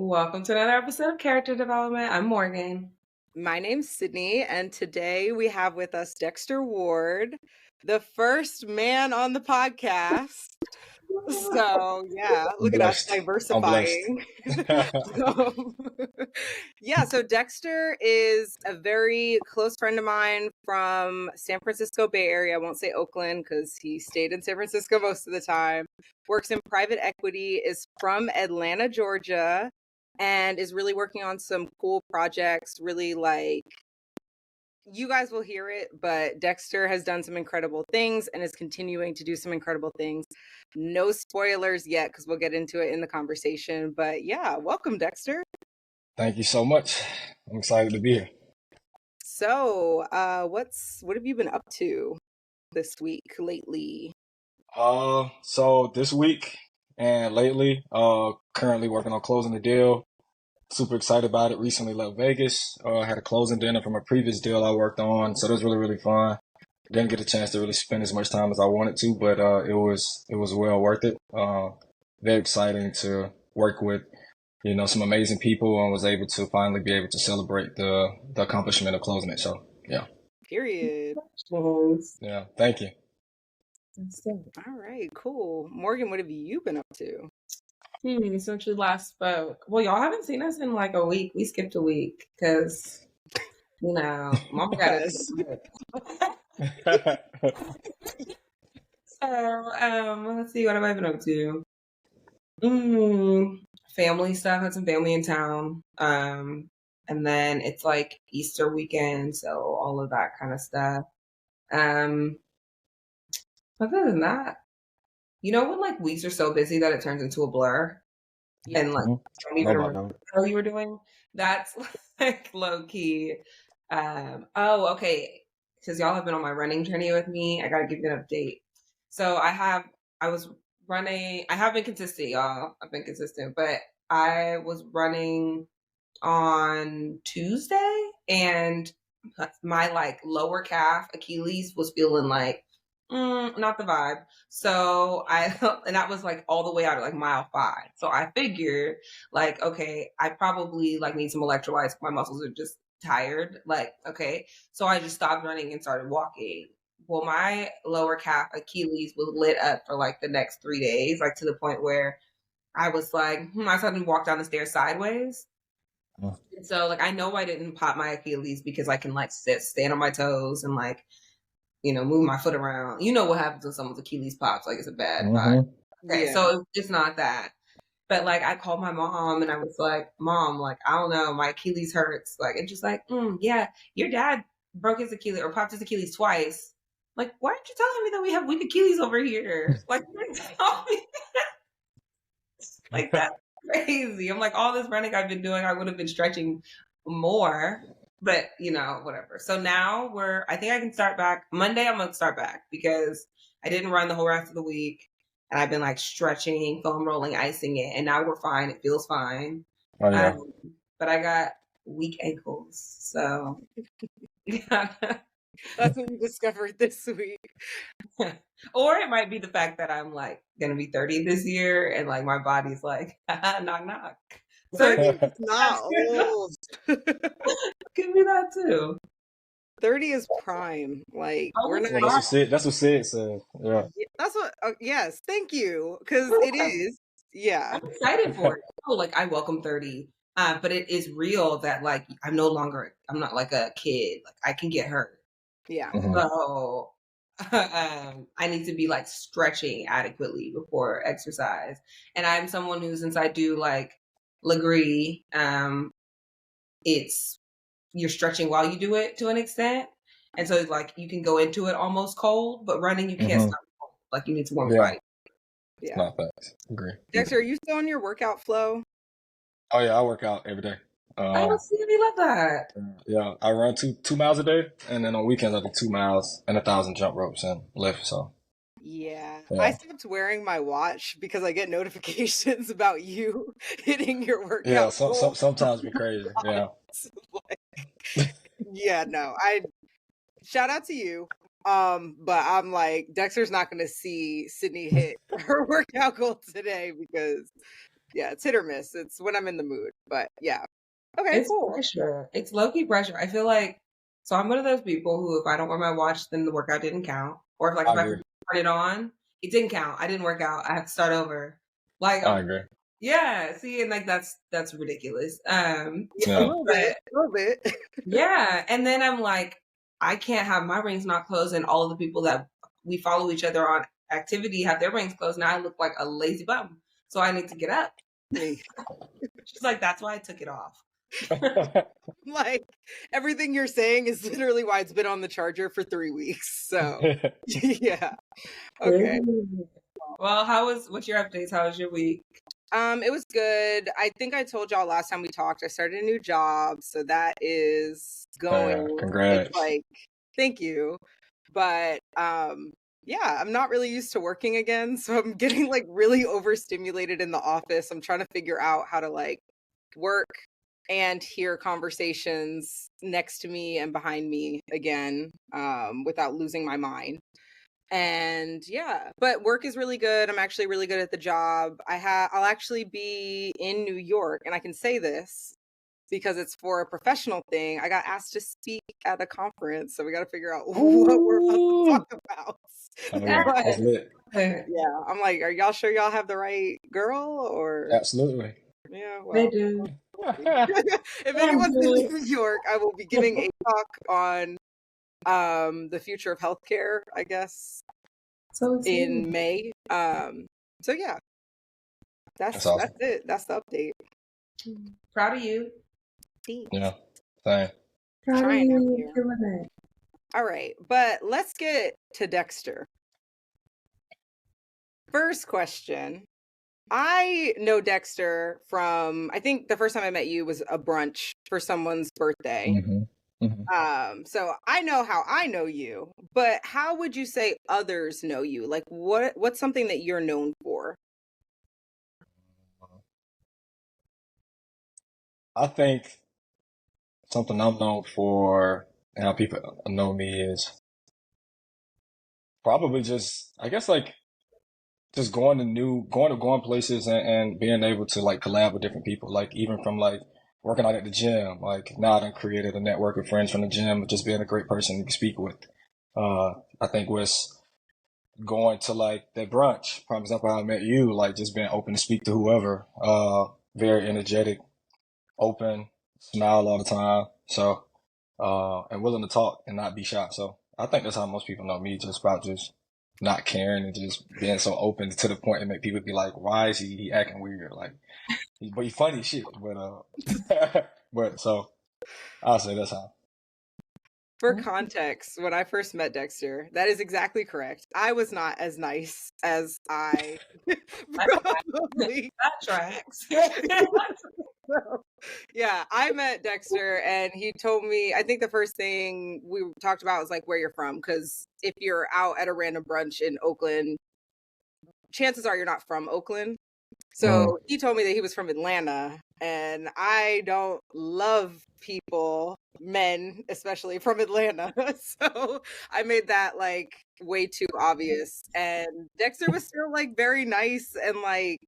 Welcome to another episode of Character Development. I'm Morgan. My name's Sydney, and today we have with us Dexter Ward, the first man on the podcast. So, yeah, look at us diversifying. So Dexter is a very close friend of mine from San Francisco Bay Area. I won't say Oakland because he stayed in San Francisco most of the time. Works in private equity, is from Atlanta, Georgia, and is really working on some cool projects, really like, you guys will hear it, but Dexter has done some incredible things and is continuing to do some incredible things. No spoilers yet, because we'll get into it in the conversation. But yeah, welcome, Dexter. Thank you so much. I'm excited to be here. So, what have you been up to this week, lately? So this week and lately, currently working on closing the deal. Super excited about it. Recently left Vegas. Had a closing dinner from a previous deal I worked on, so that was really, really fun. Didn't get a chance to really spend as much time as I wanted to, but it was well worth it. Very exciting to work with, some amazing people, and was able to finally be able to celebrate the accomplishment of closing it. So yeah. Period. Yeah, thank you. All right, cool. Morgan, what have you been up to? Since we last spoke. Well, y'all haven't seen us in like a week. We skipped a week because, Mama got it. So, let's see, what have I been up to? Family stuff. Had some family in town. And then it's like Easter weekend, so all of that kind of stuff. Other than that, when like weeks are so busy that it turns into a blur, and like don't even remember what you were doing. That's like low key. Okay, because y'all have been on my running journey with me. I gotta give you an update. So I was running. I have been consistent, y'all. I've been consistent, but I was running on Tuesday, and my like lower calf Achilles was feeling like not the vibe. So and that was like all the way out at like mile 5. So I figured like, okay, I probably like need some electrolytes. My muscles are just tired. Like, okay. So I just stopped running and started walking. Well, my lower calf Achilles was lit up for like the next 3 days, like to the point where I was like, I suddenly walked down the stairs sideways. And so like, I know I didn't pop my Achilles because I can like stand on my toes and like, move my foot around. You know what happens when someone's Achilles pops, like it's a bad vibe. Okay, yeah. So it's not that. But like I called my mom and I was like, Mom, like, I don't know, my Achilles hurts. Like, and just like, yeah, your dad broke his Achilles or popped his Achilles twice. Like, why aren't you telling me that we have weak Achilles over here? Like, tell me like, that's crazy. I'm like, all this running I've been doing, I would have been stretching more. But, whatever. So now I think I can start back. Monday, I'm going to start back because I didn't run the whole rest of the week. And I've been like stretching, foam rolling, icing it. And now we're fine. It feels fine. Oh, yeah. But I got weak ankles. So that's what you discovered this week. Or it might be the fact that I'm like going to be 30 this year. And like my body's like, knock, knock. So it's not old. Could be that too. 30 is prime. Like we're not. That's what Sid said. Yeah. That's what. Yes, thank you, because it is. Yeah, I'm excited for it. Like I welcome 30, but it is real that like I'm not like a kid. Like I can get hurt. Yeah. So I need to be like stretching adequately before exercise. And I'm someone who, since I do like Legree, it's you're stretching while you do it to an extent. And so like you can go into it almost cold, but running you can't stop cold. Like you need to warm your body. Yeah. Not facts. Agree. Dexter, are you still on your workout flow? Oh yeah, I work out every day. I see, love that. Yeah, I run 2 miles a day, and then on weekends I do 2 miles and 1,000 jump ropes and lift. So yeah, I stopped wearing my watch because I get notifications about you hitting your workout. Yeah, sometimes be crazy. Yeah. Yeah, no, I shout out to you. But I'm like, Dexter's not gonna see Sydney hit her workout goal today because Yeah, it's hit or miss. It's when I'm in the mood. But yeah. Okay, It's cool. pressure. It's low-key pressure. I feel like, so I'm one of those people who, if I don't wear my watch, then the workout didn't count. Or if I if I forget agree. to turn it on, it didn't count. I didn't work out. I have to start over. Like, I agree. yeah, see, and like that's ridiculous. Yeah, a Yeah. little bit. But A little bit. yeah, and then I'm like, I can't have my rings not closed, and all of the people that we follow each other on activity have their rings closed. Now I look like a lazy bum, so I need to get up. She's like, that's why I took it off. Like everything you're saying is literally why it's been on the charger for 3 weeks. So yeah. Okay. Well, what's your updates? How was your week? It was good. I think I told y'all last time we talked, I started a new job, so that is going. It's Congrats. like, thank you. But yeah, I'm not really used to working again, so I'm getting like really overstimulated in the office. I'm trying to figure out how to like work and hear conversations next to me and behind me again, without losing my mind. And yeah, but work is really good. I'm actually really good at the job. I'll actually be in New York, and I can say this because it's for a professional thing. I got asked to speak at a conference, so we got to figure out what we're about to Ooh. talk about. Oh yeah, But that's lit. yeah, I'm like, are y'all sure y'all have the right girl? Or Absolutely. yeah, They well, do. if anyone's in New York, I will be giving a talk on the future of healthcare, I guess, So in exciting. May. So yeah, That's that's awesome. it. That's the update. Proud of you. Yeah. Same. Proud of Trying out you. here. Killing it. All right, but let's get to Dexter. First question. I know Dexter from, I think the first time I met you was a brunch for someone's birthday. Mm-hmm. Mm-hmm. So I know how I know you, but how would you say others know you? Like what's something that you're known for? I think something I'm known for and how people know me is probably just, I guess, like just going places and being able to like collab with different people. Like even from like working out at the gym, like now I done created a network of friends from the gym, just being a great person to speak with. I think was going to like that brunch, for example, how I met you, like just being open to speak to whoever, very energetic, open, smile all the time. So, and willing to talk and not be shy. So I think that's how most people know me, just about just not caring and just being so open to the point and make people be like, why is he acting weird? Like, but he's funny as shit. But so I'll say that's how. For context, when I first met Dexter, that is exactly correct. I was not as nice as I probably. That tracks. So, yeah, I met Dexter and he told me, I think the first thing we talked about was like where you're from. Because if you're out at a random brunch in Oakland, chances are you're not from Oakland. So he told me that he was from Atlanta, and I don't love people, men especially from Atlanta. So I made that like way too obvious. And Dexter was still like very nice and like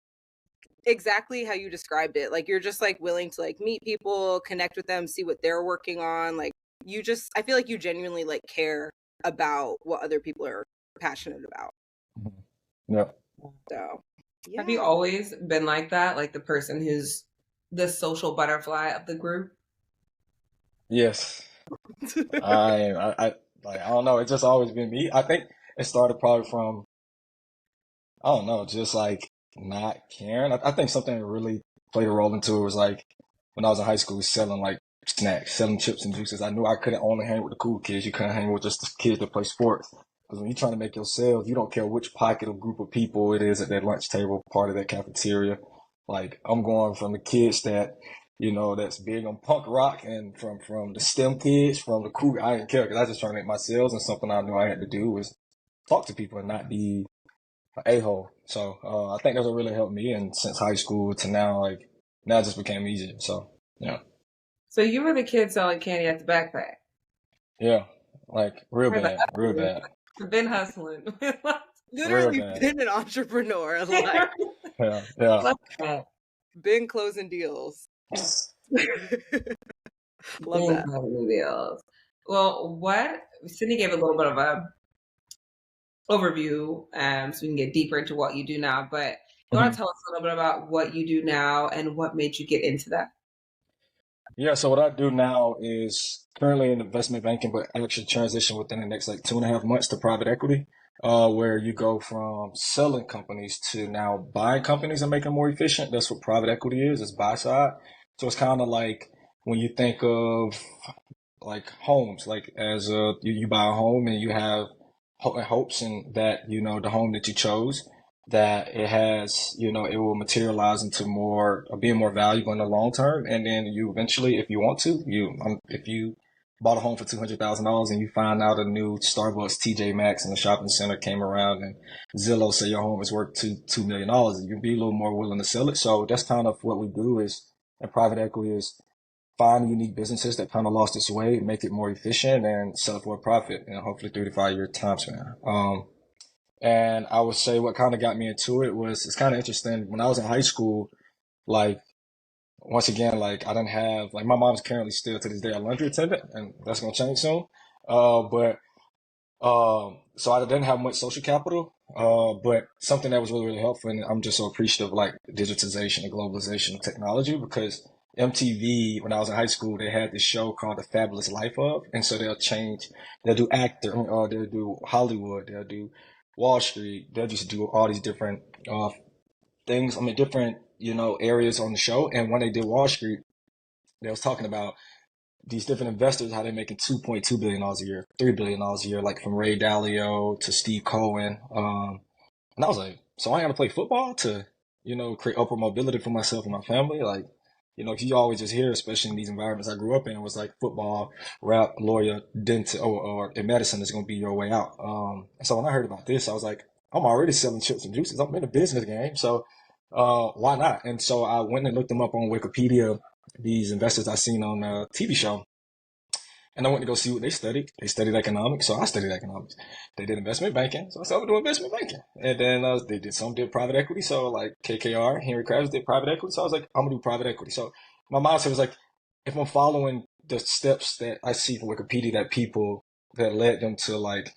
exactly how you described it. Like you're just like willing to like meet people, connect with them, see what they're working on. Like you just, I feel like you genuinely like care about what other people are passionate about. Yep. So Have you yeah. always been like that? Like the person who's the social butterfly of the group? Yes. I like I don't know. It's just always been me. I think it started probably from I don't know, just like not caring. I think something that really played a role into it was like when I was in high school selling like snacks, selling chips and juices. I knew I couldn't only hang with the cool kids. You couldn't hang with just the kids that play sports. Because when you're trying to make your sales, you don't care which pocket or group of people it is at that lunch table, part of that cafeteria. Like I'm going from the kids that, that's big on punk rock and from the STEM kids, from the cool. I didn't care because I was just trying to make my sales, and something I knew I had to do was talk to people and not be a-hole. So I think that's what really helped me. And since high school to now, like now it just became easier. So yeah, So you were the kid selling candy at the backpack. yeah, like real Or the bad, real bad, been hustling. real Literally bad. been an entrepreneur. Like, Yeah, yeah. Love that. Been closing deals. Love Being that. deals. Well, Sydney gave a little bit of a overview, so we can get deeper into what you do now. But you want Mhm. to tell us a little bit about what you do now and what made you get into that? Yeah, so what I do now is currently in investment banking, but I actually transition within the next like 2.5 months to private equity, where you go from selling companies to now buying companies and making them more efficient. That's what private equity is, it's buy side. So it's kind of like when you think of like homes, like as you buy a home and you have hopes and that the home that you chose, that it has it will materialize into more being more valuable in the long term, and then you eventually, if you want to, if you bought a home for $200,000 and you find out a new Starbucks, TJ Maxx, and the shopping center came around, and Zillow say your home is worth $2 million, you'd be a little more willing to sell it. So that's kind of what we do is in private equity is find unique businesses that kind of lost its way, make it more efficient, and sell it for a profit in hopefully 3 to 5 year time span. And I would say what kind of got me into it was it's kind of interesting. When I was in high school, like once again, like I didn't have like my mom's currently still to this day a laundry attendant, and that's gonna change soon. But so I didn't have much social capital, but something that was really, really helpful, and I'm just so appreciative of like digitization and globalization of technology because MTV, when I was in high school, they had this show called The Fabulous Life of, and so they'll do actor, they'll do Hollywood, they'll do Wall Street, they'll just do all these different things, I mean, different, areas on the show. And when they did Wall Street, they was talking about these different investors, how they're making $2.2 billion a year, $3 billion a year, like from Ray Dalio to Steve Cohen. And I was like, so I got to play football to, create upward mobility for myself and my family. Like, 'cause you always just hear, especially in these environments I grew up in, it was like football, rap, lawyer, dentist, or in medicine is going to be your way out. And so when I heard about this, I was like, I'm already selling chips and juices. I'm in the business game. So, why not? And so I went and looked them up on Wikipedia, these investors I seen on a TV show. And I went to go see what they studied. They studied economics, so I studied economics. They did investment banking, so I started doing investment banking. And then they did private equity, so like KKR, Henry Krabs did private equity. So I was like, I'm gonna do private equity. So my mindset was like, if I'm following the steps that I see from Wikipedia that people that led them to like,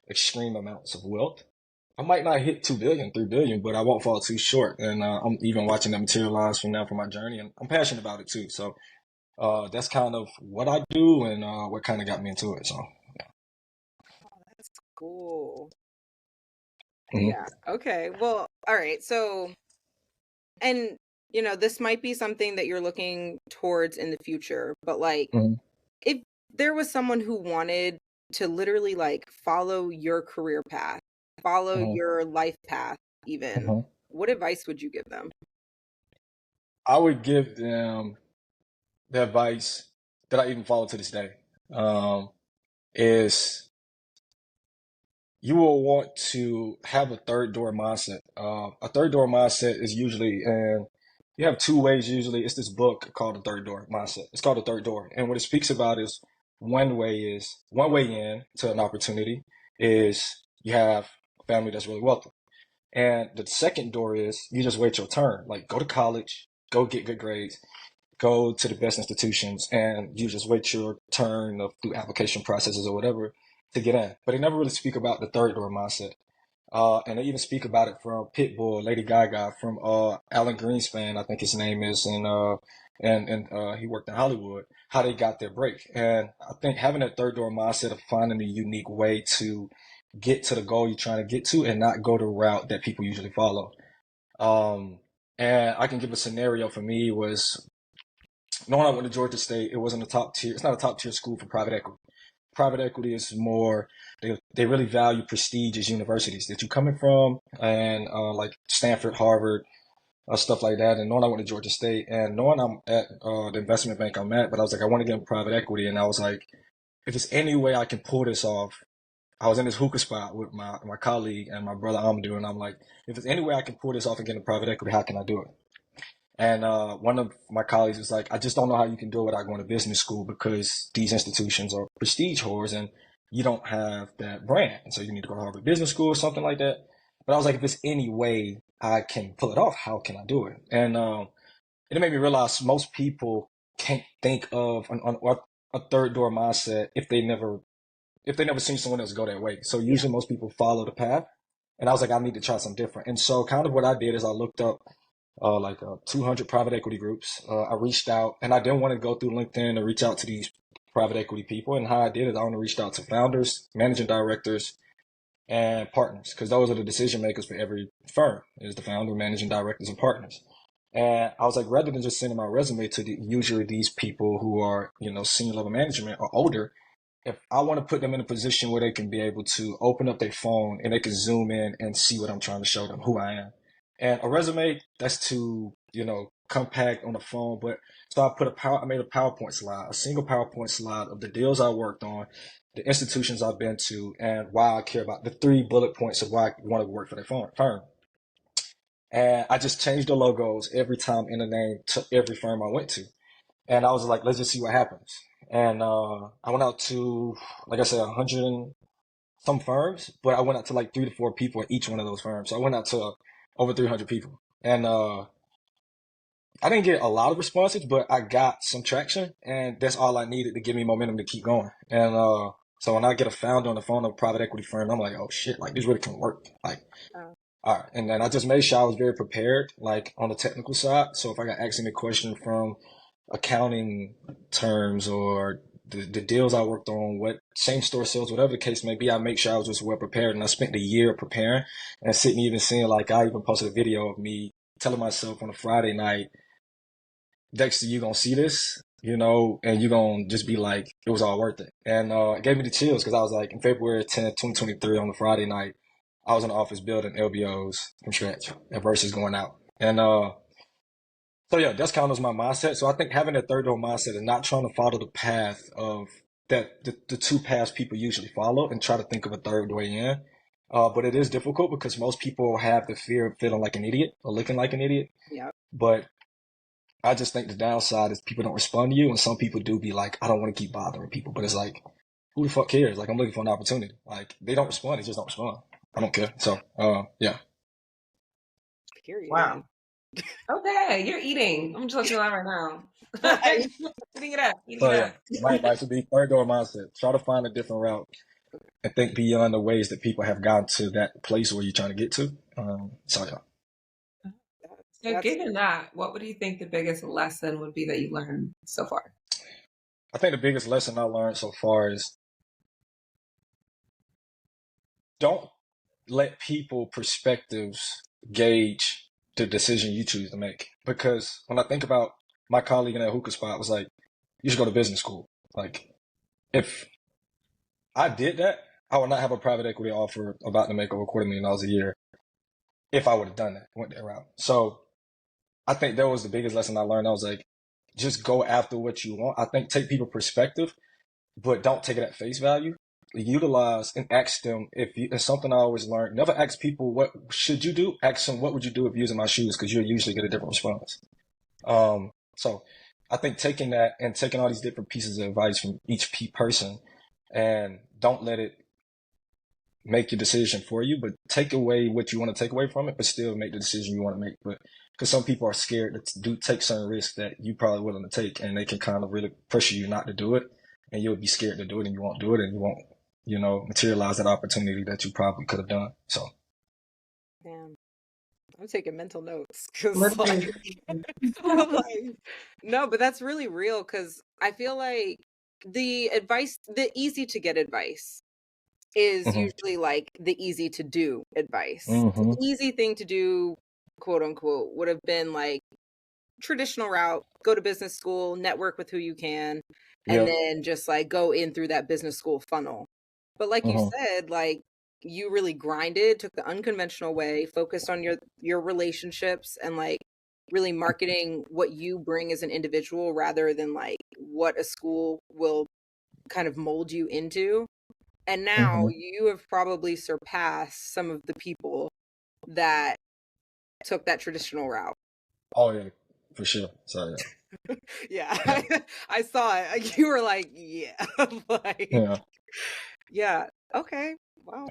extreme amounts of wealth, I might not hit 2 billion, 3 billion, but I won't fall too short. And I'm even watching that materialize from now for my journey, and I'm passionate about it too. So that's kind of what I do and what kind of got me into it. So, That's cool. yeah. Yeah. Okay. Well, all right. So, and this might be something that you're looking towards in the future, but like Mm-hmm. if there was someone who wanted to literally like follow your career path, follow Mm-hmm. your life path, even, Mm-hmm. what advice would you give them? I would give them the advice that I even follow to this day is you will want to have a third door mindset. A third door mindset is usually, and you have two ways usually. It's this book called The Third Door Mindset. It's called The Third Door. And what it speaks about is one way in to an opportunity is you have a family that's really wealthy. And the second door is you just wait your turn. Like go to college, go get good grades, go to the best institutions, and you just wait your turn of through application processes or whatever to get in. But they never really speak about the third door mindset. And they even speak about it from Pitbull, Lady Gaga, from Alan Greenspan, I think his name is, and he worked in Hollywood, how they got their break. And I think having that third door mindset of finding a unique way to get to the goal you're trying to get to and not go the route that people usually follow. Um, and I can give a scenario for me was knowing I went to Georgia State, it wasn't a top tier, it's not a top tier school for private equity. Private equity is more, they really value prestigious universities that you're coming from, and like Stanford, Harvard, stuff like that. And knowing I went to Georgia State and knowing I'm at the investment bank I'm at, but I was like, I want to get in private equity. And I was like, if there's any way I can pull this off, I was in this hookah spot with my colleague and my brother Amadou, and I'm like, if there's any way I can pull this off and get in private equity, how can I do it? And one of my colleagues was like, I just don't know how you can do it without going to business school because these institutions are prestige whores and you don't have that brand. And so you need to go to Harvard Business School or something like that. But I was like, if there's any way I can pull it off, how can I do it? And it made me realize most people can't think of a third door mindset if they never seen someone else go that way. So Yeah. usually most people follow the path. And I was like, I need to try something different. And so kind of what I did is I looked up 200 private equity groups. I reached out and I didn't want to go through LinkedIn to reach out to these private equity people. And how I did is I only reached out to founders, managing directors, and partners, because those are the decision makers for every firm, is the founder, managing directors, and partners. And I was like, rather than just sending my resume to usually these people who are, senior level management or older, if I want to put them in a position where they can be able to open up their phone and they can zoom in and see what I'm trying to show them, who I am. And a resume, that's too, compact on the phone. But so I made a PowerPoint slide, a single PowerPoint slide of the deals I worked on, the institutions I've been to, and why I care about the 3 bullet points of why I want to work for the firm. And I just changed the logos every time in the name to every firm I went to. And I was like, let's just see what happens. And I went out to, like I said, 100 and some firms, but I went out to like 3 to 4 people in each one of those firms. So I went out to over 300 people. And I didn't get a lot of responses, but I got some traction, and that's all I needed to give me momentum to keep going. And so when I get a founder on the phone of a private equity firm, I'm like, oh shit, like this really can work. Like, Oh. all right. And then I just made sure I was very prepared, like on the technical side. So if I got asked any question from accounting terms or the deals I worked on, what same store sales, whatever the case may be, I make sure I was just well prepared. And I spent the year preparing and sitting even seeing, like, I even posted a video of me telling myself on a Friday night, Dexter, you gonna see this, and you gonna just be like, it was all worth it. And it gave me the chills because I was like, in February 10th, 2023, on the Friday night, I was in the office building LBOs from scratch and versus going out. And so yeah, that's kind of my mindset. So I think having a third door mindset and not trying to follow the path of that the 2 paths people usually follow and try to think of a third way in. But it is difficult because most people have the fear of feeling like an idiot or looking like an idiot. Yeah. But I just think the downside is people don't respond to you, and some people do be like, I don't want to keep bothering people. But it's like, who the fuck cares? Like, I'm looking for an opportunity. Like, they don't respond, they just don't respond. I don't care. So, yeah. Period. Wow. Okay, you're eating. I'm just looking at that right now. Right. Eating it up. Eating So it yeah, up. my advice would be third door mindset. Try to find a different route and think beyond the ways that people have gotten to that place where you're trying to get to. So yeah. So That's given that, what would you think the biggest lesson would be that you learned so far? I think the biggest lesson I learned so far is don't let people perspectives gauge the decision you choose to make. Because when I think about my colleague in that hookah spot was like, you should go to business school. Like, if I did that, I would not have a private equity offer about to make over $250,000 a year if I would have done that, went that route. So I think that was the biggest lesson I learned. I was like, just go after what you want. I think take people perspective, but don't take it at face value. Utilize and ask them it's something I always learned. Never ask people, what should you do? Ask them, what would you do if using my shoes? Because you'll usually get a different response. So I think taking that and taking all these different pieces of advice from each person, and don't let it make your decision for you, but take away what you want to take away from it, but still make the decision you want to make. But because some people are scared to do take certain risks that you probably willing to take, and they can kind of really pressure you not to do it, and you'll be scared to do it, and you won't do it, and you won't, materialize that opportunity that you probably could have done. So, damn. I'm taking mental notes because Literally. I'm like, no, but that's really real because I feel like the easy to get advice is hmm usually like the easy to do advice. hmm The easy thing to do, quote unquote, would have been like traditional route, go to business school, network with who you can, and yep, then just like go in through that business school funnel. But like you hmm said, like you really grinded, took the unconventional way, focused on your relationships and like really marketing what you bring as an individual rather than like what a school will kind of mold you into. And now hmm you have probably surpassed some of the people that took that traditional route. oh yeah, for sure. So Yeah, yeah, I saw it. You were like, yeah, like, yeah, yeah, okay, wow,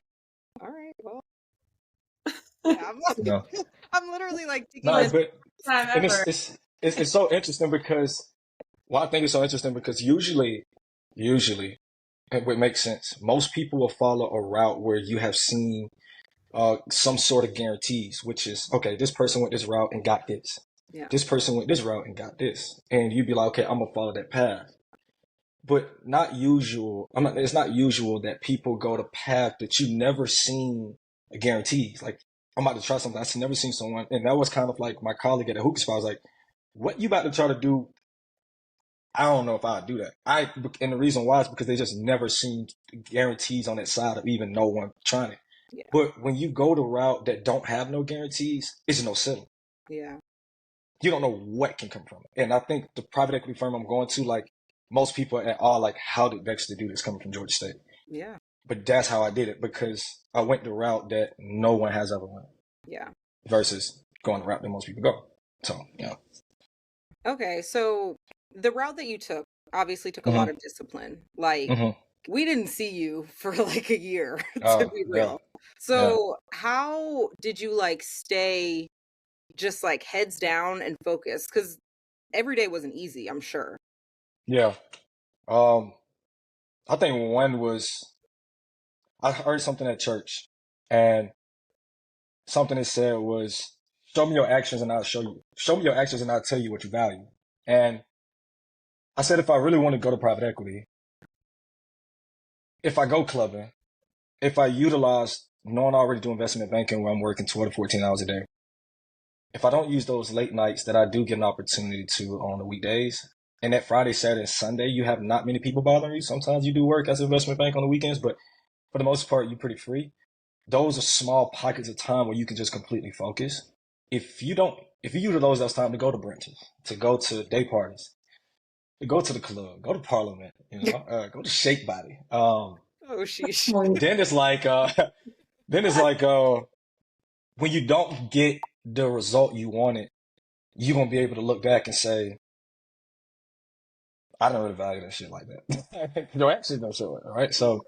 all right, well, yeah, yeah. I'm literally like thinking No, this. but Time and ever. it's so interesting because well, I think it's so interesting because usually it would make sense. Most people will follow a route where you have seen some sort of guarantees, which is okay, this person went this route and got this. Yeah, This person went this route and got this. And you'd be like, okay, I'm gonna follow that path. But not usual. It's not usual that people go the path that you never seen guarantees. Like I'm about to try something. I've never seen someone, and that was kind of like my colleague at the hookah spot. I was like, "What you about to try to do? I don't know if I'd do that." And the reason why is because they just never seen guarantees on that side of even no one trying it. yeah, But when you go the route that don't have no guarantees, it's no settling. yeah, You don't know what can come from it. And I think the private equity firm I'm going to, like most people are like, how did Dexter do this coming from Georgia State? yeah, But that's how I did it because I went the route that no one has ever went yeah. versus going the route that most people go. So, yeah. Okay, so the route that you took obviously took a lot Mm-hmm. of discipline. Like, Mm-hmm. we didn't see you for like a year, to Oh, be yeah. real. Yeah. So, how did you like stay just like heads down and focused? Because every day wasn't easy, I'm sure. Yeah. Um, I think one was I heard something at church and something it said was, show me your actions and I'll show you. Show me your actions and I'll tell you what you value. And I said, if I really want to go to private equity, if I go clubbing, if I utilize knowing I already do investment banking where I'm working 12 to 14 hours a day, if I don't use those late nights that I do get an opportunity to on the weekdays, and that Friday, Saturday, and Sunday, you have not many people bothering you. Sometimes you do work as an investment bank on the weekends, but for the most part, you're pretty free. Those are small pockets of time where you can just completely focus. If you utilize those time to go to brunches, to go to day parties, to go to the club, go to Parliament, go to Shake Body. Oh, sheesh. Then it's like, then it's like, when you don't get the result you wanted, you're gonna be able to look back and say, I don't really value that shit like that. Your actions don't show it, all right? So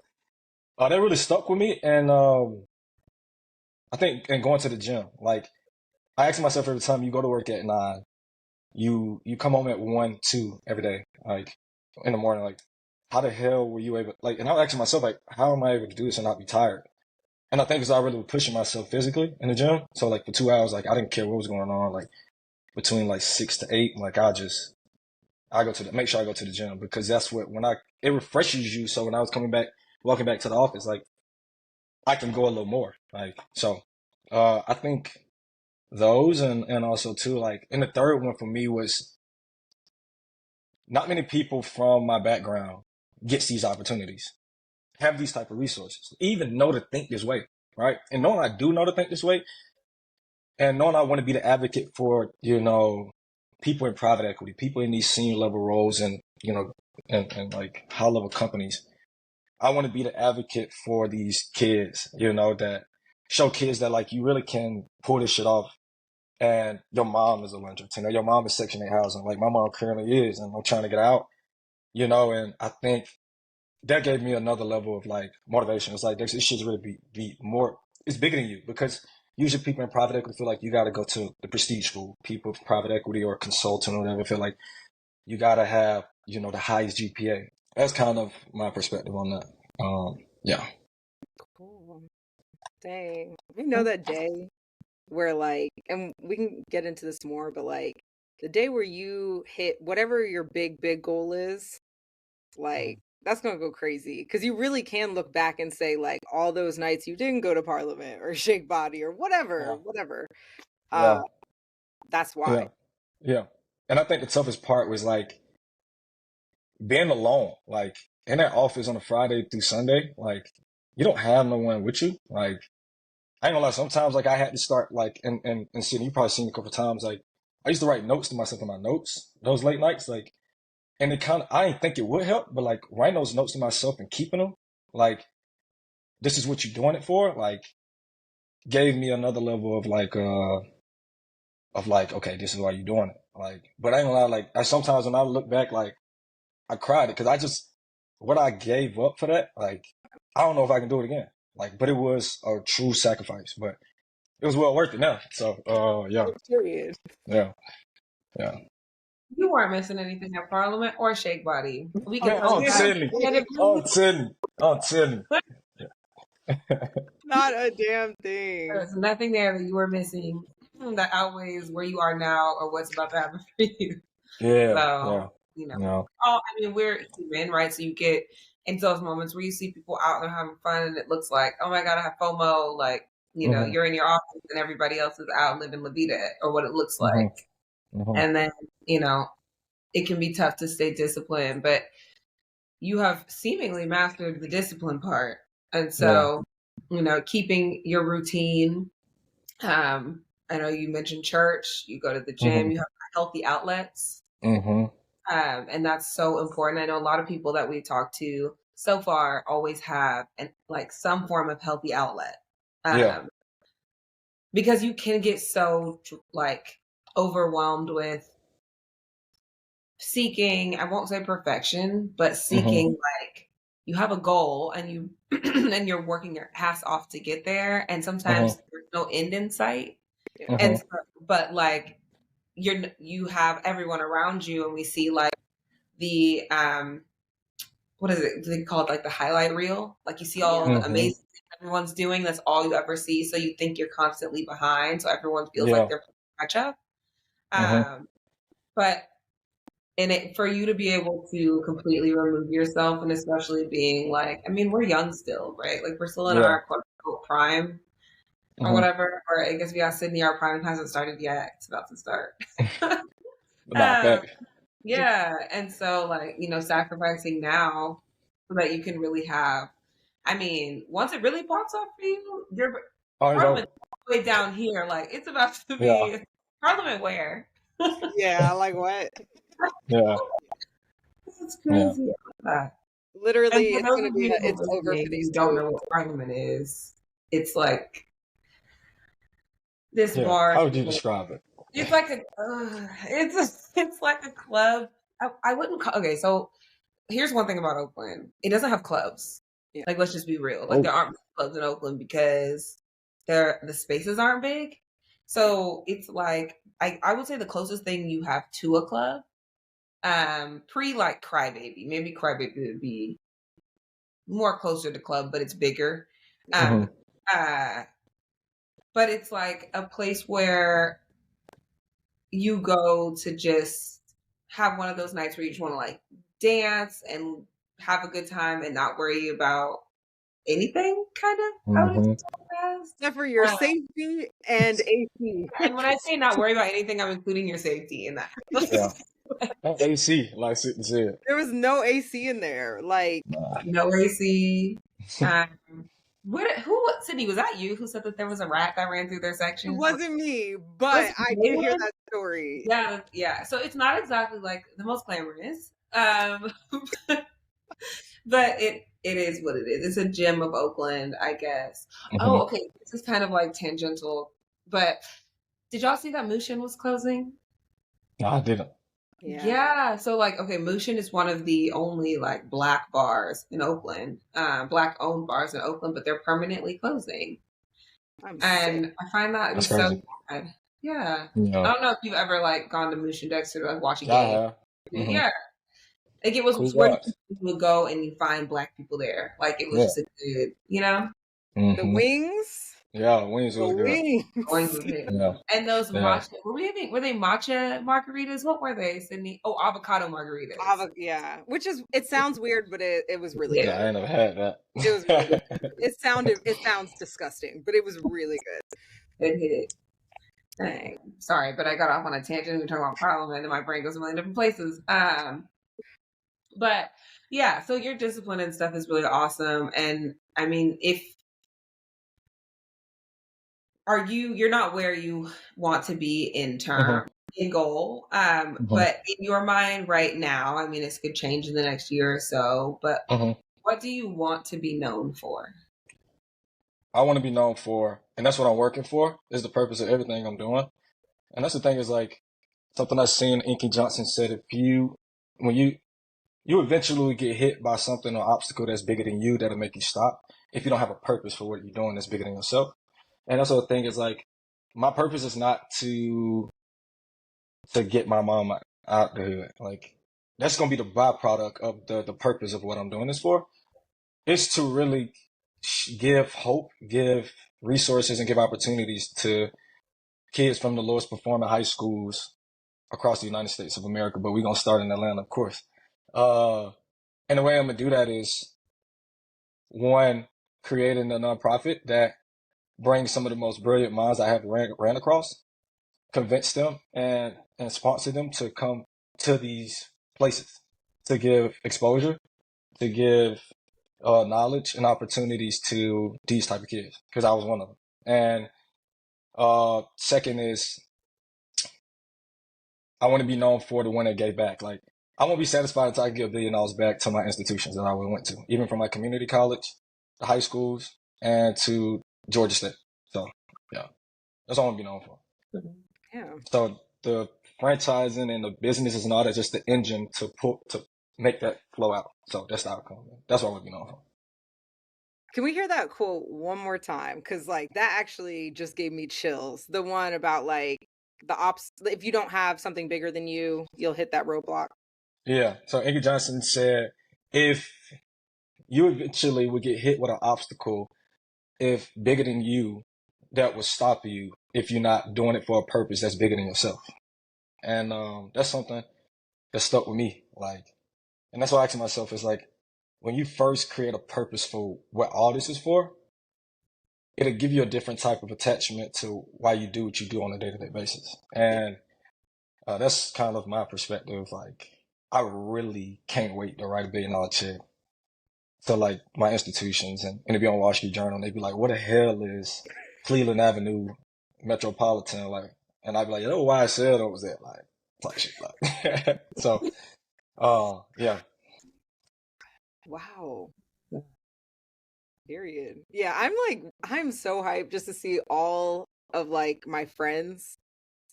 that really stuck with me, and I think, and going to the gym, like I ask myself every time you go to work at 9, you come home at 1, 2 every day, like in the morning, like how the hell were you able, like, and I was asking myself, like, how am I able to do this and not be tired? And I think it's I really was pushing myself physically in the gym. So like for 2 hours, like I didn't care what was going on, like between like 6 to 8, like I go to make sure I go to the gym because that's what it refreshes you. So when I was walking back to the office, like I can go a little more, like so. I think those and also too, like, and the third one for me was not many people from my background gets these opportunities, have these type of resources, even know to think this way, right? And knowing I do know to think this way, and knowing I want to be the advocate for, people in private equity, people in these senior level roles and, and like high level companies. I want to be the advocate for these kids, that show kids that like you really can pull this shit off. And your mom is a lender, your mom is Section 8 housing, like my mom currently is, and I'm trying to get out, and I think that gave me another level of like motivation. It's like this should really be more. It's bigger than you because usually people in private equity feel like you got to go to the prestige school. People in private equity or consultant or whatever feel like you got to have the highest GPA. That's kind of my perspective on that. Yeah. Cool. Dang. We know that day where like, and we can get into this more, but like the day where you hit whatever your big goal is, like that's gonna go crazy because you really can look back and say like all those nights you didn't go to Parliament or Shake Body or Yeah. whatever. Yeah. That's why. Yeah. Yeah. And I think the toughest part was like being alone, like in that office on a Friday through Sunday, like you don't have no one with you. Like I ain't gonna lie, sometimes like I had to start like and Sydney, you probably seen a couple of times, like I used to write notes to myself in my notes, those late nights, like and it kind of I didn't think it would help, but like writing those notes to myself and keeping them, like this is what you're doing it for, like gave me another level of like, okay, this is why you're doing it. Like, but I ain't gonna lie, like I sometimes when I look back, like I cried because what I gave up for that, like, I don't know if I can do it again. Like, but it was a true sacrifice. But it was well worth it now. So, yeah, Period. yeah, yeah. You weren't missing anything at Parliament or Shake Body. We can Man, tell you that. And if you I'm telling Not a damn thing. there's nothing there that you were missing that outweighs where you are now or what's about to happen for you. Yeah, yeah, So, yeah. I mean, we're human, right? So you get into those moments where you see people out there having fun and it looks like, oh my God, I have FOMO. Like, Mm-hmm, you're in your office and everybody else is out living La Vida or what it looks mm-hmm, like. mm-hmm. And then, it can be tough to stay disciplined, but you have seemingly mastered the discipline part. And Yeah. so, keeping your routine. I know you mentioned church, you go to the Mm-hmm, gym, you have healthy outlets. mm-hmm. And that's so important. I know a lot of people that we talk to so far always have like some form of healthy outlet. Yeah. Um, because you can get so like overwhelmed with seeking, I won't say perfection, but Mm-hmm. seeking like you have a goal and you and you're working your ass off to get there and sometimes Mm-hmm. there's no end in sight. Yeah. And Mm-hmm. so, but like you have everyone around you and we see like the what is it? Do they call it like the highlight reel? Like you see all of Yeah. the Mm-hmm. amazing things everyone's doing. That's all you ever see. So you think you're constantly behind. So everyone feels like Yeah. they're playing catch up. Mm-hmm. But for you to be able to completely remove yourself, and especially being like, I mean, we're young still, right? Like we're still in Yeah. our quote unquote prime or Mm-hmm. whatever. Or I guess we got Sydney, our prime hasn't started yet. It's about to start. Nah, um, fact. yeah, and so like sacrificing now so that you can really have. I mean, once it really pops off for you, your Oh, it's over. Parliament all the way down here. Like it's about to Yeah. be Parliament where. Yeah, like what? Yeah. It's Yeah. crazy. That. And Literally, for it's those gonna of be you it's over listening for these who don't two. know what Parliament is, it's like this Yeah. bar. How would you describe it? It's like it's like a club. I wouldn't call. Okay, so here's one thing about Oakland. It doesn't have clubs. Yeah. Like let's just be real. Like Oh. there aren't clubs in Oakland because the spaces aren't big. So it's like I would say the closest thing you have to a club, pre like Crybaby. Maybe Crybaby would be more closer to club, but it's bigger. Mm-hmm. Um uh but it's like a place where you go to just have one of those nights where you just want to like dance and have a good time and not worry about anything, kind of. I would Mm-hmm. explain Except for your it as. safety and AC. And when I say not worry about anything, I'm including your safety in that. Yeah. And AC, like Sydney said. There was no AC in there. Like, Nah. No AC. Sydney, was that you who said that there was a rat that ran through their it section? wasn't me, but Was I it did hear Maywood? that story. Yeah, yeah. So it's not exactly like the most glamorous, but it is what it is. It's a gem of Oakland, I guess. Mm-hmm. Oh, okay. This is kind of like tangential, but did y'all see that Mushin was closing? No, I didn't. Yeah. So like, okay, Mushin is one of the only like black bars in Oakland, black owned bars in Oakland, but they're permanently closing. I'm And sick. I find that to be That's so crazy. sad. Yeah. Yeah. I don't know if you've ever like gone to Mushin Dexter to like watch a Yeah, I game. have. Mm-hmm. Yeah. Like it was Cool where vibes. you would go and you find black people there. Like it was Yeah. just a good, you know? The Mm-hmm. wings. Yeah, wings The was good. wings. Going with it. Yeah. And those Yeah. matcha, were they matcha margaritas? What were they, Sydney? Oh, avocado margaritas. Yeah, which is it sounds weird, but it was really Yeah. Yeah, I good. ain't never had that. It was really good. It sounds disgusting, but it was really good. It hit. Dang. Sorry, but I got off on a tangent. We were talking about Parliament, and my brain goes a million different places. But yeah, so your discipline and stuff is really awesome. And I mean, you're not where you want to be in goal. Mm-hmm. But in your mind right now, I mean, this could change in the next year or so, but Mm-hmm. what do you want to be known for? I want to be known for, and that's what I'm working for, is the purpose of everything I'm doing. And that's the thing is like something I seen Inky Johnson said, when you eventually get hit by something or obstacle that's bigger than you that'll make you stop if you don't have a purpose for what you're doing that's bigger than yourself. And that's the thing is like my purpose is not to get my mom out the hood. Like that's gonna be the byproduct of the purpose of what I'm doing this for. It's to really give hope, give resources, and give opportunities to kids from the lowest performing high schools across the United States of America. But we're gonna start in Atlanta, of course. Uh, and the way I'm gonna do that is one, creating a nonprofit that brings some of the most brilliant minds I have ran across, convince them and sponsor them to come to these places to give exposure, to give knowledge and opportunities to these type of kids because I was one of them. And second is I want to be known for the one that gave back. Like I won't be satisfied until I give $1 billion back to my institutions that I went to, even from my community college, the high schools, and to Georgia State. So yeah, that's all I want to be known for. Yeah. So the franchising and the businesses and all that, just the engine to make that flow out. So that's the outcome. That's what I want to be known for. Can we hear that quote one more time? Because like that actually just gave me chills. The one about like if you don't have something bigger than you, you'll hit that roadblock. Yeah. So Andy Johnson said, if you eventually would get hit with an obstacle, if bigger than you, that would stop you if you're not doing it for a purpose that's bigger than yourself. And that's something that stuck with me. Like, and that's why I ask myself is like, when you first create a purpose for what all this is for, it'll give you a different type of attachment to why you do what you do on a day-to-day basis. And that's kind of my perspective. Like, I really can't wait to write $1 billion check to like my institutions and it'll be on Wall Street Journal. And they'd be like, what the hell is Cleveland Avenue Metropolitan? Like, and I'd be like, oh, YSL, what was that? Like shit. Like, so, yeah. Wow. Period. Yeah, I'm so hyped just to see all of like my friends.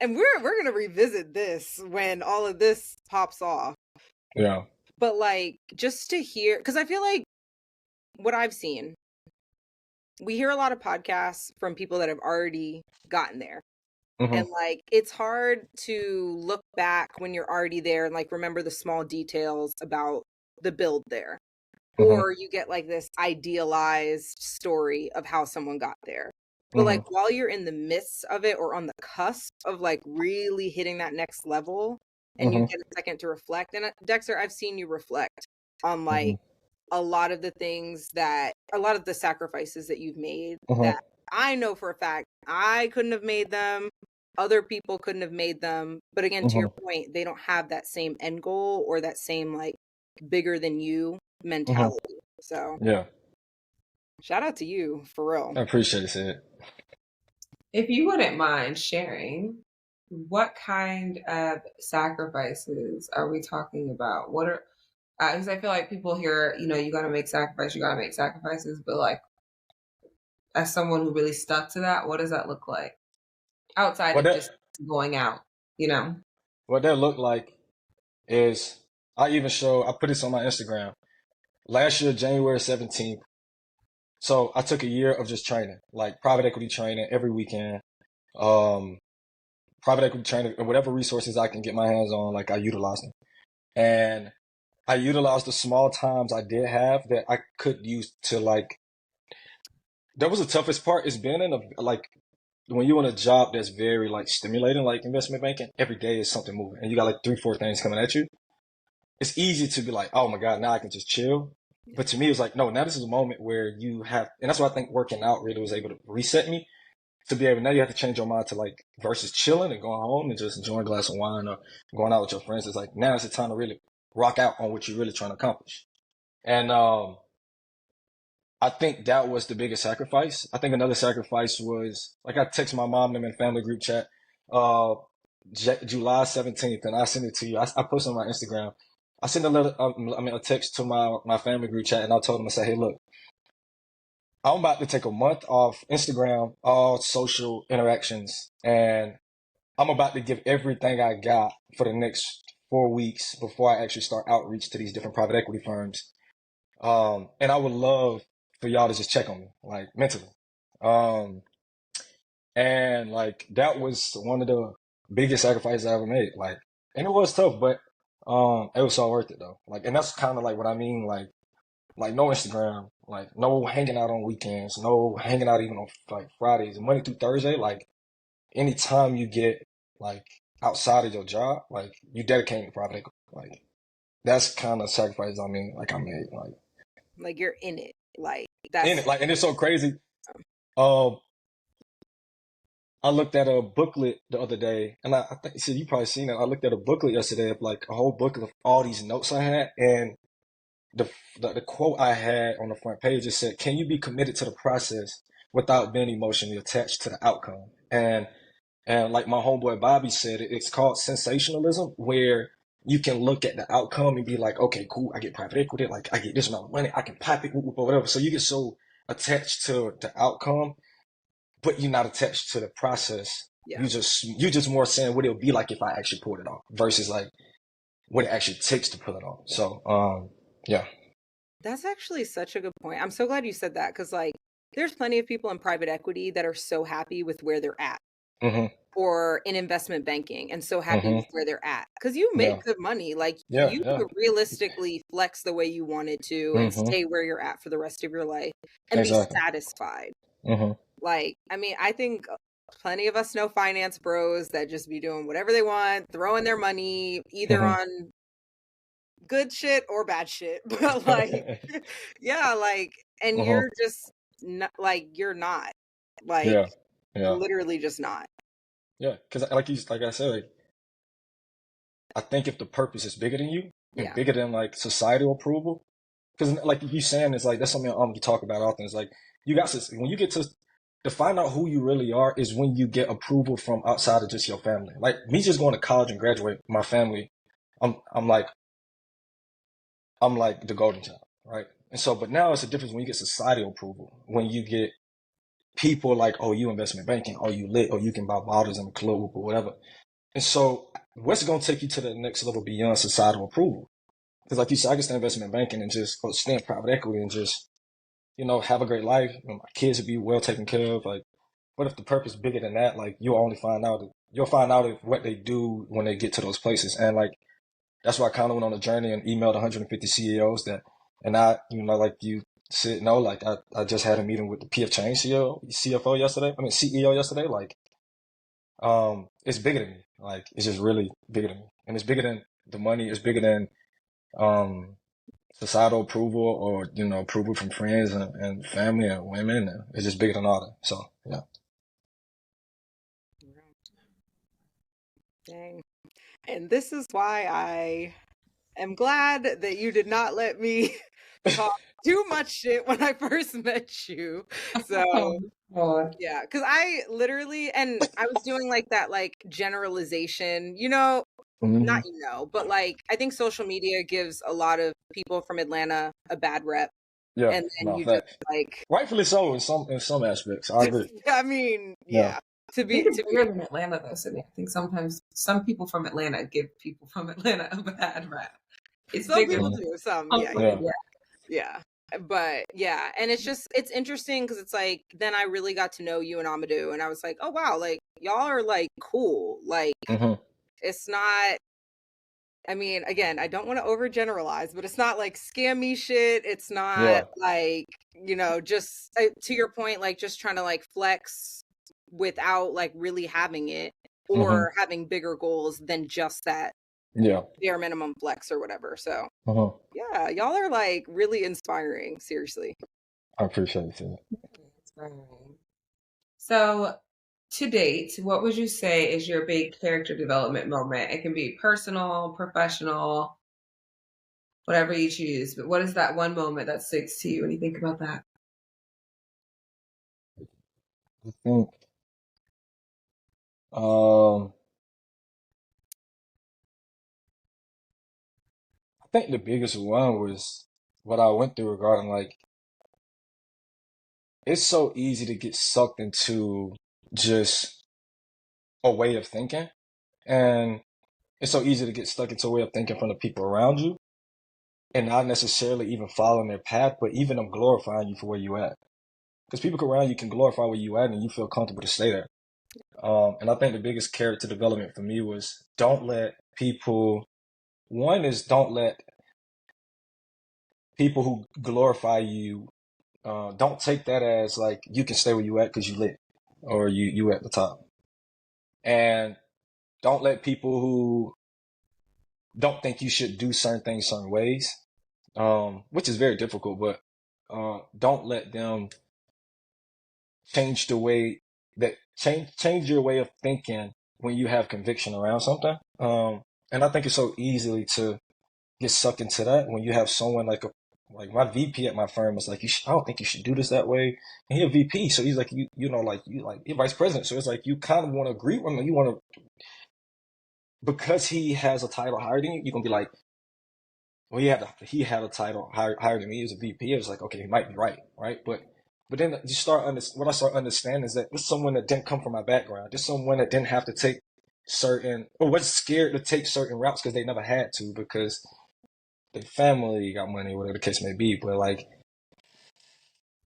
And we're gonna revisit this when all of this pops off. Yeah. But like just to hear, because I feel like what I've seen, we hear a lot of podcasts from people that have already gotten there. Mm-hmm. And like it's hard to look back when you're already there and like remember the small details about the build there. Mm-hmm. Or you get like this idealized story of how someone got there. But like while you're in the midst of it or on the cusp of like really hitting that next level and you get a second to reflect. And Dexter, I've seen you reflect on like a lot of the sacrifices that you've made that I know for a fact I couldn't have made them. Other people couldn't have made them. But again, to your point, they don't have that same end goal or that same like bigger than you mentality. So yeah, shout out to you for real. I appreciate it, Sid. If you wouldn't mind sharing, what kind of sacrifices are we talking about? What are, because I feel like people hear, you got to make sacrifices, but like, as someone who really stuck to that, what does that look like outside of just going out? What that looked like is I put this on my Instagram last year, January 17th. So I took a year of just training, like private equity training every weekend. Private equity training and whatever resources I can get my hands on, like I utilized them. And I utilized the small times I did have that I could use to like, that was the toughest part is being in when you're in a job that's very like stimulating, like investment banking, every day is something moving and you got like 3-4 things coming at you. It's easy to be like, oh my God, now I can just chill. But to me, it was like, no, now this is a moment where you have, and that's why I think working out really was able to reset me to be able, now you have to change your mind to like, versus chilling and going home and just enjoying a glass of wine or going out with your friends. It's like, now it's the time to really rock out on what you're really trying to accomplish. And, I think that was the biggest sacrifice. I think another sacrifice was like I text my mom and family group chat, July 17th, and I sent it to you. I posted on my Instagram. I sent a text to my family group chat, and I told them, I said, hey, look, I'm about to take a month off Instagram, all social interactions, and I'm about to give everything I got for the next 4 weeks before I actually start outreach to these different private equity firms. And I would love for y'all to just check on me, like mentally. And like that was one of the biggest sacrifices I ever made. Like, and it was tough, but it was so worth it though. Like, and that's kind of like what I mean. Like no Instagram, like no hanging out on weekends, no hanging out even on like Fridays, Monday through Thursday. Like anytime you get like outside of your job, like you dedicate to private equity. Like that's kind of sacrifice I mean, like I made. Like you're in it. Like In that's it, like, and it's so crazy. Um, I looked at a booklet the other day, and I think so you probably seen it. I looked at a booklet yesterday of like a whole booklet of all these notes I had, and the the quote I had on the front page just said, "Can you be committed to the process without being emotionally attached to the outcome?" And like my homeboy Bobby said, it's called sensationalism, where you can look at the outcome and be like, okay, cool, I get private equity, like I get this amount of money, I can pop it, or whatever. So you get so attached to the outcome, but you're not attached to the process. yeah. You just more saying what it'll be like if I actually pulled it off versus like what it actually takes to pull it off. So yeah. That's actually such a good point. I'm so glad you said that because like there's plenty of people in private equity that are so happy with where they're at. Mm-hmm. Or in investment banking and so happy with Mm-hmm. where they're at because you Yeah. make good money, like Yeah. you Yeah. could realistically flex the way you wanted to and Mm-hmm. stay where you're at for the rest of your life and be Exactly. satisfied. Mm-hmm. Like I mean, I think plenty of us know finance bros that just be doing whatever they want, throwing their money either Mm-hmm. on good shit or bad shit. But like yeah, like and Mm-hmm. you're just not like you're not like Yeah. Yeah. literally just not. Yeah. Because like I said, like, I think if the purpose is bigger than you and Yeah. bigger than like societal approval, because like you saying it's like that's something you talk about often. It's like you got to when you get to find out who you really are is when you get approval from outside of just your family. Like me just going to college and graduate, my family, I'm like the golden child, right? And so, but now it's a difference when you get societal approval, when you get people like, oh, you investment banking, oh, you lit, or you can buy bottles in the club or whatever. And so, what's going to take you to the next level beyond societal approval? Because, like you said, I can stay investment banking and just go stay in private equity and just, have a great life. My kids will be well taken care of. Like, what if the purpose is bigger than that? Like, you'll find out if what they do when they get to those places. And like, that's why I kind of went on a journey and emailed 150 CEOs and I, like you said, no, like I just had a meeting with the PF Change CFO yesterday. I mean, CEO yesterday. Like, it's bigger than me. Like, it's just really bigger than me. And it's bigger than the money. It's bigger than, um, societal approval or, approval from friends and family and women. And it's just bigger than all that. So, yeah. Dang. And this is why I am glad that you did not let me talk too much shit when I first met you. So, Oh, yeah, because I literally, and I was doing like that, like generalization, not, Hmm. but like I think social media gives a lot of people from Atlanta a bad rep. Yeah. And then No, you just fact. like, Rightfully so in some aspects. I agree. I mean, Yeah. yeah, I think it's bigger than Atlanta, though, Sydney. I think sometimes some people from Atlanta give people from Atlanta a bad rap. It's some bigger. people do, some, yeah. Yeah. Yeah. Yeah. But yeah, and it's interesting because it's like then I really got to know you and Amadou and I was like, oh wow, like y'all are like cool. Like Hmm. it's not I mean, again, I don't want to overgeneralize, but it's not like scammy shit. It's not Yeah. like, just to your point, like just trying to like flex without like really having it Hmm. or having bigger goals than just that Yeah. bare minimum flex or whatever. So Uh-huh. yeah, y'all are like really inspiring, seriously. I appreciate it. Inspiring. So, to date, what would you say is your big character development moment? It can be personal, professional, whatever you choose. But what is that one moment that sticks to you when you think about that? I think um I think the biggest one was what I went through regarding like it's so easy to get sucked into just a way of thinking and it's so easy to get stuck into a way of thinking from the people around you and not necessarily even following their path, but even them glorifying you for where you at. Because people around you can glorify where you at and you feel comfortable to stay there. And I think the biggest character development for me was don't let people, one is don't let people who glorify you, don't take that as like you can stay where you at because you lit or you at the top. And don't let people who don't think you should do certain things certain ways, which is very difficult, but don't let them change the way that change your way of thinking when you have conviction around something. And I think it's so easily to get sucked into that when you have someone like my VP at my firm was like, I don't think you should do this that way. And he's a VP, so he's like, you know, like you like you're vice president, so it's like you kind of want to agree with him. You want to because he has a title higher than you. You're gonna be like, well, he had a title higher than me as a VP. It was like, okay, he might be right, right? But then you what I start understanding is that this is someone that didn't come from my background. This is someone that didn't have to take certain or was scared to take certain routes because they never had to because their family got money, whatever the case may be. But like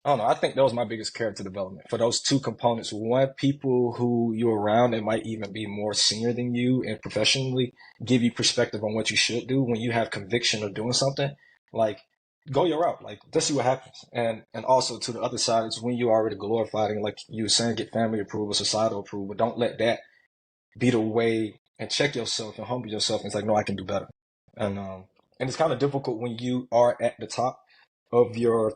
I don't know. I think that was my biggest character development for those two components. One, people who you're around that might even be more senior than you and professionally give you perspective on what you should do when you have conviction of doing something. Like, go your route. Like, let's see what happens. And also to the other side is when you're already glorified and like you were saying, get family approval, societal approval. Don't let that be the way and check yourself and humble yourself. And it's like, no, I can do better. And it's kind of difficult when you are at the top of your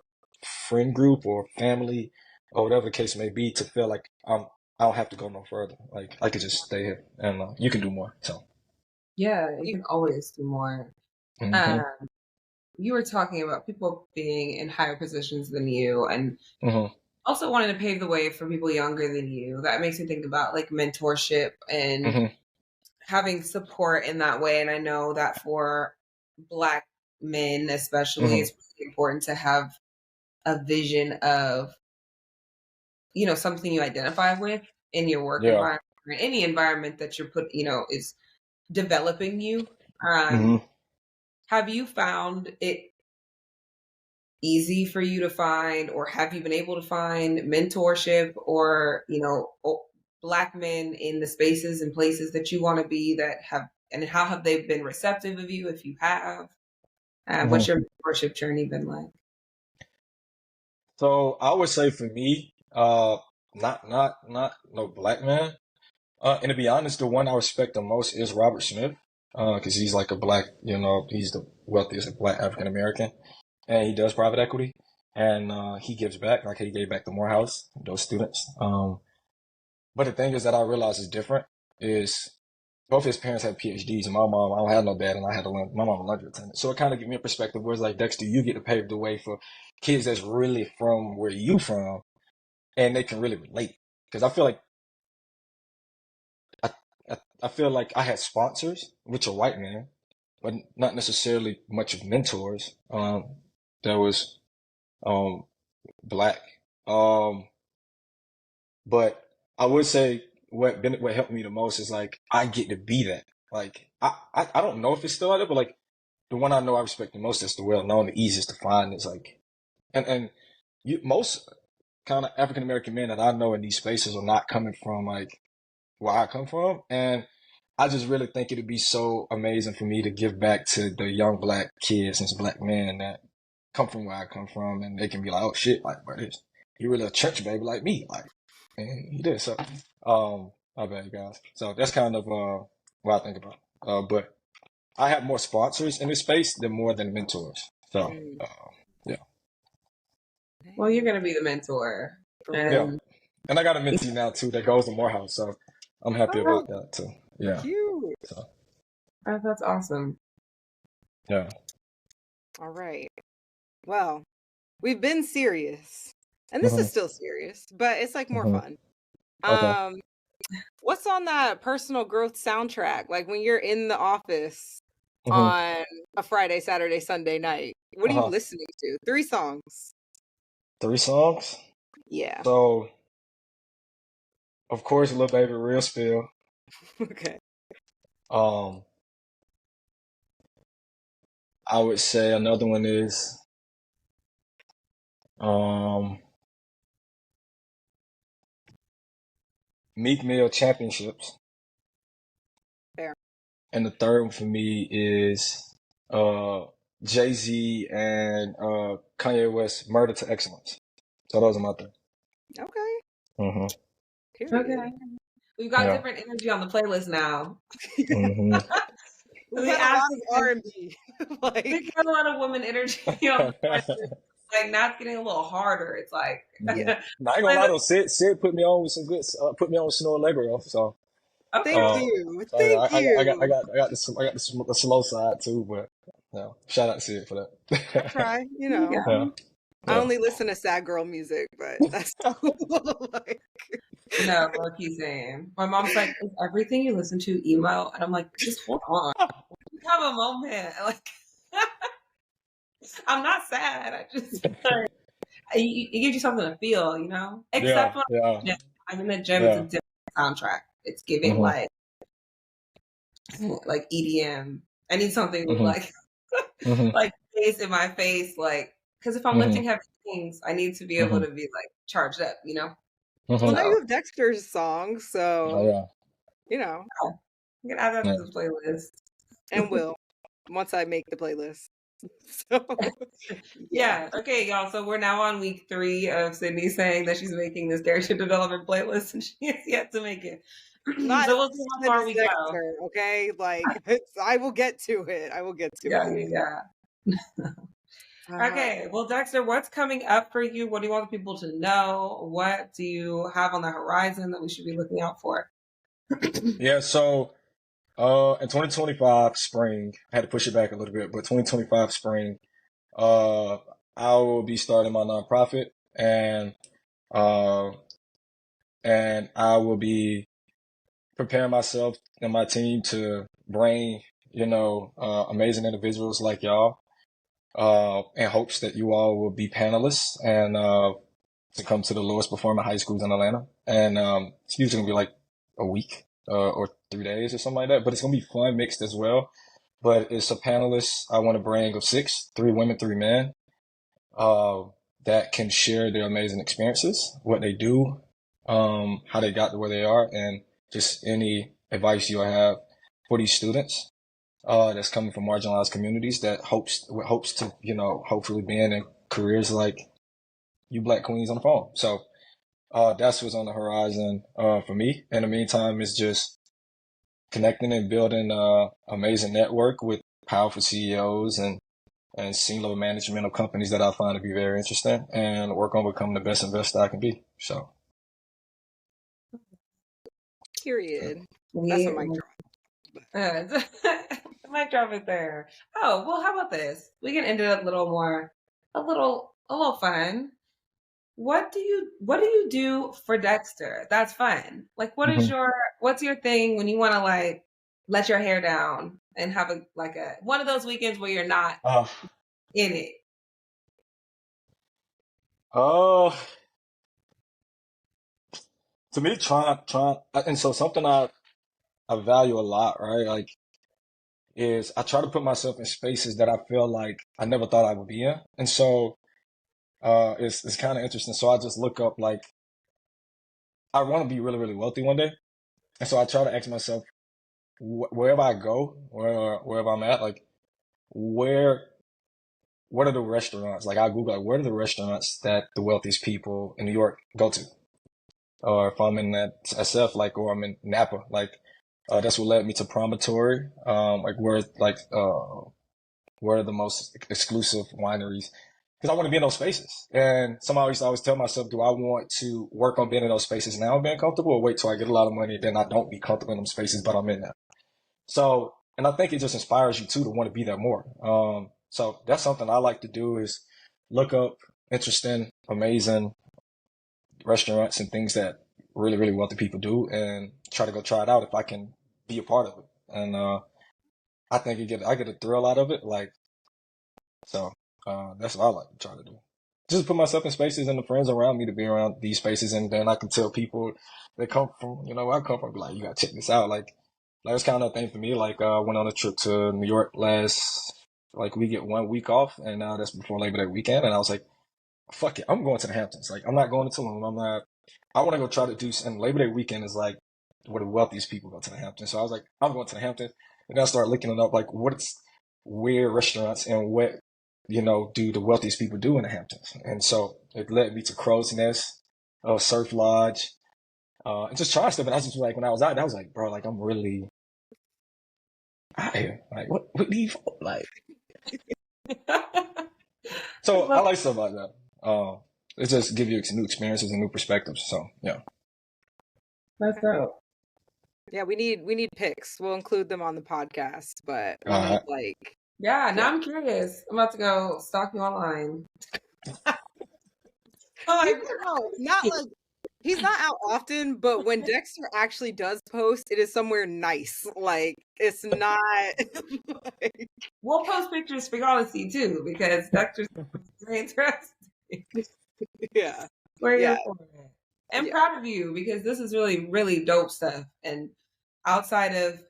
friend group or family or whatever the case may be to feel like I don't have to go no further. Like I could just stay here and you can do more. So. Yeah, you can always do more. Hmm. Um, you were talking about people being in higher positions than you and Hmm. also wanting to pave the way for people younger than you. That makes me think about like mentorship and Hmm. having support in that way. And I know that for Black men, especially, Hmm. it's really important to have a vision of, something you identify with in your work Yeah. environment or any environment that you're is developing you. Hmm. Have you found it easy for you to find, or have you been able to find mentorship or, Black men in the spaces and places that you want to be and how have they been receptive of you if you have? What's Hmm. your mentorship journey been like? So I would say for me, not no black man. And to be honest, the one I respect the most is Robert Smith, because he's like a black, he's the wealthiest black African American, and he does private equity, and he gives back, like he gave back to Morehouse, those students. But the thing is that I realize is different is both his parents had PhDs, and my mom, I don't have no dad, and I had to learn. My mom a laundry attendant, so it kind of gave me a perspective where it's like Dexter, you get to pave the way for kids that's really from where you from, and they can really relate. Because I, I feel like I had sponsors, which are white men, but not necessarily much of mentors. That was um black. Um, but I would say what helped me the most is like I get to be that. Like I don't know if it's still out there, but like the one I know I respect the most is the well known, the easiest to find is like and you most kind of African American men that I know in these spaces are not coming from like where I come from. And I just really think it'd be so amazing for me to give back to the young black kids and black men that come from where I come from, and they can be like, "Oh shit, like, bro, this he really a church baby like me, like, and he did." So, my bad, guys. So that's kind of what I think about. But I have more sponsors in this space than more than mentors. So, Mm, yeah, Well, you're dang, going to be the mentor. for yeah, real. And and I got a mentee now too that goes to Morehouse, so I'm happy oh, about that too. Yeah, Cute. so that's awesome. yeah. All right. Well, we've been serious, and this is Hmm. still serious, but it's like more Hmm. fun. Okay. Um, what's on that personal growth soundtrack? Like when you're in the office Hmm. on a Friday, Saturday, Sunday night, what are you Uh-huh. listening to? 3 songs. 3 songs. Yeah. So, of course, Lil Baby Real Spill. Okay. Um, I would say another one is um Meek Mill Championships. Fair. And the third one for me is Jay-Z and Kanye West Murder to Excellence. So those are my three. Okay. Mm-hmm. Period. Okay. We've got Yeah. different energy on the playlist now. Mm-hmm. We've We had a lot asked of R&B. we got a lot of woman energy on the playlist. Like now it's getting a little harder. It's like Mm-hmm. Now, I ain't gonna lie though, Sid put me on with some good, put me on with Snow Allegro. So, Thank okay. you. so yeah, Thank you. I got the slow side too, but yeah, shout out to Sid for I that. try, Yeah. Yeah, I yeah. only listen to sad girl music, but that's cool. Like, No, look, he's saying. My mom's like, is everything you listen to emo? And I'm like, just hold on. Have a moment. Like I'm not sad. I just it gives you something to feel, you know? Yeah, Except when yeah, I'm in the gym, it's a yeah. different soundtrack. It's giving Mm-hmm, like EDM. I need something with mm-hmm, mm-hmm, like bass in my face, like because if I'm mm-hmm, lifting heavy things, I need to be able mm-hmm, to be like charged up, you know? well, mm-hmm. now you So have Dexter's songs, Oh so yeah, you know, I'm gonna add that yeah. to the playlist. and will once I make the playlist. So yeah, Yeah. Okay, y'all. So we're now on week 3 of Sydney saying that she's making this character development playlist, and she has yet to make it. not So we'll see how as far we go. Dexter, okay? Like I will get to it. I will get to Yeah, it. yeah. Uh, Okay. Well, Dexter, what's coming up for you? What do you want the people to know? What do you have on the horizon that we should be looking out for? Yeah. So, in 2025 spring, I had to push it back a little bit, but 2025 spring, uh, I will be starting my nonprofit, uh, and I will be preparing myself and my team to bring, amazing individuals like y'all, in hopes that you all will be panelists and to come to the lowest performing high schools in Atlanta. And it's usually gonna be like a week or 3 days or something like that. But it's gonna be fun mixed as well. But it's a panelist I want to bring of 6, 3 women, 3 men, uh, that can share their amazing experiences, what they do, how they got to where they are, and just any advice you have for these students that's coming from marginalized communities that hopes to hopefully be in careers like you Black queens on the phone. So that's what's on the horizon for me. In the meantime, it's just connecting and building amazing network with powerful CEOs and senior level management of companies that I find to be very interesting, and work on becoming the best investor I can be. So period. That's a We mic drop. the mic drop is there. Oh, well, how about this? We can end it a little more, a little fun. What do you do for Dexter? That's fun. Like mhm. what's your thing when you want to like let your hair down and have a one of those weekends where you're not uh, in it? uh, to me, trying, and so something I value a lot, right? Like, is I try to put myself in spaces that I feel like I never thought I would be in. And so it's kind of interesting. So I just look up like I want to be really, really wealthy one day. And so I try to ask myself wherever I go, wherever I'm at, like where what are the restaurants? Like I Google like what are the restaurants that the wealthiest people in New York go to? Or if I'm in that SF, like, or I'm in Napa, like that's what led me to Promontory. Like where are the most exclusive wineries? Because I want to be in those spaces. And somehow I used to always tell myself, do I want to work on being in those spaces now and being comfortable, or wait till I get a lot of money and then I don't be comfortable in them spaces, but I'm in them. So, and I think it just inspires you too to want to be there more. So that's something I like to do is look up interesting, amazing restaurants and things that really, really wealthy people do and try to go try it out if I can be a part of it. And, I think I get a thrill out of it. Like, so that's what I like to try to do. Just put myself in spaces and the friends around me to be around these spaces, and then I can tell people that come from, where I come from, be like, you gotta check this out. Like it's kind of a thing for me. Like, I went on a trip to New York like we get 1 week off, and that's before Labor Day weekend, and I was like, fuck it, I'm going to the Hamptons. Like, I'm not going to Tulum. I'm not. I want to go try to do, and Labor Day weekend is like where the wealthiest people go to the Hamptons. So I was like, I'm going to the Hamptons. And then I started looking it up, like what's where restaurants and what, do the wealthiest people do in the Hamptons. And so it led me to Crow's Nest, Surf Lodge, and just trying stuff. And I was just like, when I was out, I was like, bro, like I'm really out here. Like, what do you like? So I like stuff like that. It just give you new experiences and new perspectives. So yeah. That's dope. Yeah, we need pics. We'll include them on the podcast, but we All need right. like Yeah, now I'm curious. I'm about to go stalk you online. not like he's not out often, but when Dexter actually does post, it is somewhere nice. Like it's not like, We'll post pictures for y'all to see too, because Dexter's very interesting. yeah. Where Yeah. you're from. I'm proud of you because this is really, really dope stuff. And outside of,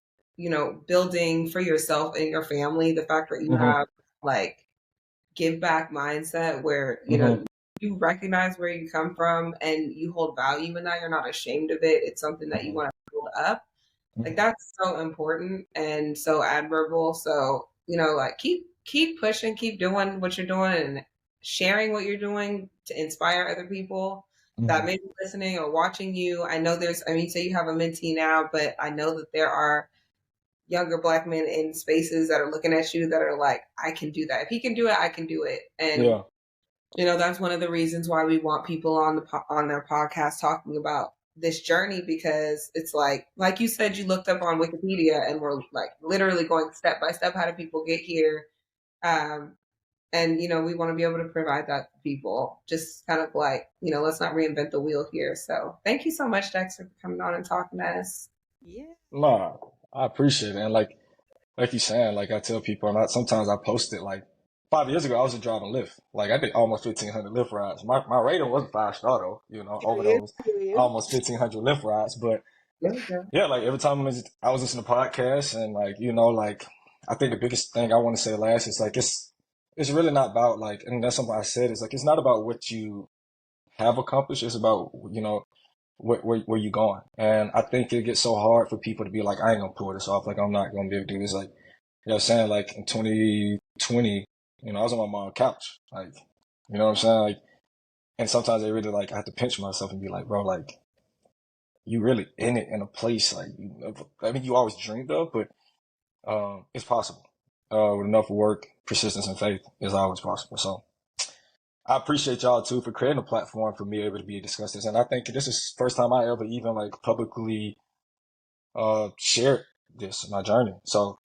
building for yourself and your family, the fact that you have like give back mindset where, you recognize where you come from and you hold value in that. You're not ashamed of it. It's something that you want to build up. Like that's so important and so admirable. So, like keep pushing, keep doing what you're doing and sharing what you're doing to inspire other people that may be listening or watching you. I know you say you have a mentee now, but I know that there are younger Black men in spaces that are looking at you that are like, I can do that. If he can do it, I can do it. And that's one of the reasons why we want people on their podcast talking about this journey, because it's like you said, you looked up on Wikipedia and we're like literally going step by step. How do people get here? And we want to be able to provide that to people. Just kind of like, let's not reinvent the wheel here. So thank you so much, Dexter, for coming on and talking to us. Yeah. Nah, I appreciate it. And like you saying, like I tell people, and sometimes I post it like 5 years ago, I was just driving Lyft. Like I did almost 1,500 Lyft rides. My rating wasn't 5-star though, over those almost 1,500 Lyft rides. But yeah, like every time I was listening to podcasts and like, like I think the biggest thing I want to say last is like, it's really not about like, and that's something I said, is like, it's not about what you have accomplished. It's about, where you going. And I think it gets so hard for people to be like, I ain't gonna pull this off. Like, I'm not gonna be able to do this. Like, what I'm saying? Like in 2020, I was on my mom's couch. Like, you know what I'm saying? Like, and sometimes I really like, I have to pinch myself and be like, bro, like, you really in it in a place like, you always dreamed of, but it's possible. With enough work, persistence, and faith, it's always possible. So I appreciate y'all too for creating a platform for me able to be able to discuss this. And I think this is the first time I ever even like publicly shared this, my journey. So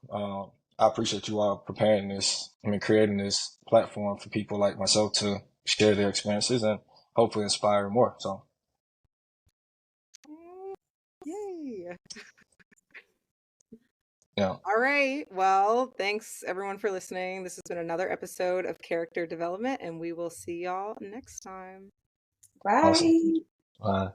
I appreciate you all creating this platform for people like myself to share their experiences and hopefully inspire more. So Yay. yeah. All right. Well, thanks everyone for listening. This has been another episode of Character Development, and we will see y'all next time. Bye. Awesome. Bye.